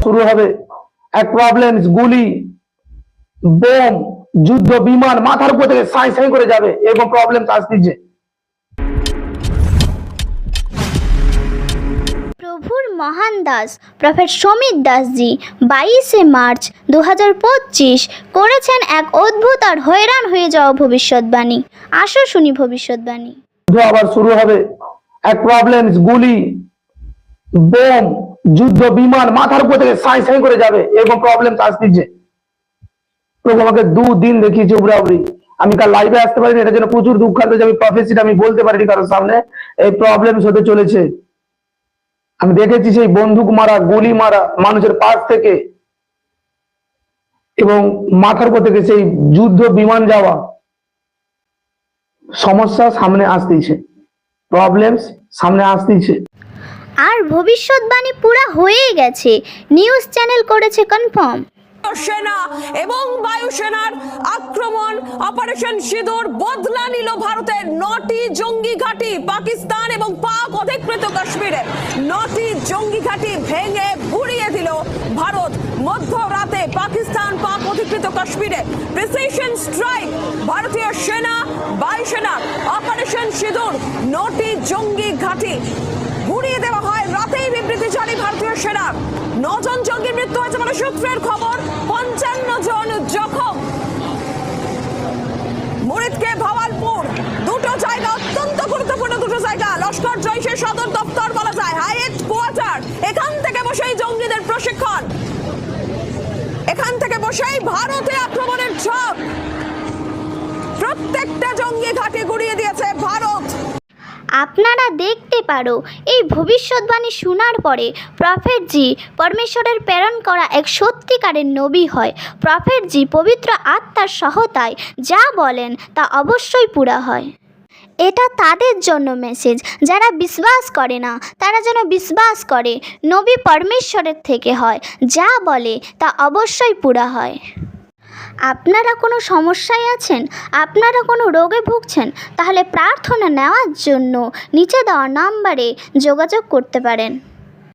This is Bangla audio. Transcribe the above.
শুরু হবে এক প্রবলেম, গুলি, বোম, যুদ্ধ বিমান মাথার উপর থেকে সাই সাই করে যাবে, এরকম প্রবলেম আসছে। প্রভুর মহান দাস প্রফেট সমীর দাসজি 22শে মার্চ 2025 করেছেন এক অদ্ভুত আর হয়রান হয়ে যাওয়া ভবিষ্যৎবাণী। আসো শুনি ভবিষ্যৎবাণী। আবার শুরু হবে এক প্রবলেম, গুলি, বোম, যুদ্ধ বিমান মাথার উপর থেকে সাই সাই করে যাবে, এরকম প্রবলেম আসছে। প্রভু আমাকে 2 দিন দেখিয়েছে উবরাউরি। আমি কাল লাইভে আসতে পারিনি, এটার জন্য প্রচুর দুঃখান্ত যে আমি প্রফেসিটা আমি বলতে পারিনি কারোর সামনে। এই প্রবলেম হতে চলেছে। আমি দেখেছি সেই বন্দুক মারা, গুলি মারা মানুষের পাশ থেকে, এবং মাথার উপর থেকে সেই যুদ্ধ বিমান যাওয়া। সমস্যা সামনে আসতেছে, প্রবলেমস সামনে আসতেছে। আর ভবিষ্যৎবাণী পুরা হয়ে গেছে, নিউজ চ্যানেল করেছে কনফার্ম। সেনা এবং বায়ুসেনার আক্রমণ অপারেশন সিঁদুর বদলা নিল ভারতের 9টি জঙ্গি ঘাঁটি। পাকিস্তান এবং পাক অধিকৃত কাশ্মীরে 9টি জঙ্গি ঘাঁটি ভেঙে গুড়িয়ে দিল ভারত মধ্যরাতে। পাকিস্তান পাক অধিকৃত কাশ্মীরে প্রিসিশন স্ট্রাইক ভারতীয় সেনা বায়ুসেনা অপারেশন সিঁদুর 9টি জঙ্গি ঘাঁটি গুড়িয়ে দেওয়া হয়। রাতেই বিবৃতি জারি ভারতীয় সেনার। 9 জন জঙ্গির মৃত্যু হয়েছে বলে সূত্রের খবর, 55 জন জখম। মুরিদকে ভাওয়ালপুর দুটো জায়গা অত্যন্ত গুরুত্বপূর্ণ, দুটো জায়গা লস্কর জৈশের সদর দপ্তর বলা যায়, হাইয়েস্ট কোয়ার্টার। এখান থেকে বসেই জঙ্গিদের প্রশিক্ষণ, এখান থেকে বসেই ভারতে আক্রমণের ঝড়। প্রত্যেকটা জঙ্গি ঘাঁটি গুড়িয়ে দিয়েছে ভারত। আপনারা দেখতে পারো এই ভবিষ্যৎবাণী শোনার পরে প্রফেটজি পরমেশ্বরের প্রেরণ করা এক সত্যিকারের নবী হয়। প্রফেটজি পবিত্র আত্মার সহায়তায় যা বলেন তা অবশ্যই পুরা হয়। এটা তাদের জন্য মেসেজ যারা বিশ্বাস করে না, তারা যেন বিশ্বাস করে নবী পরমেশ্বরের থেকে হয়, যা বলে তা অবশ্যই পুরা হয়। আপনারা কোনো সমস্যায় আছেন, আপনারা কোনো রোগে ভুগছেন, তাহলে প্রার্থনা নেওয়ার জন্য নিচে দেওয়া নাম্বারে যোগাযোগ করতে পারেন।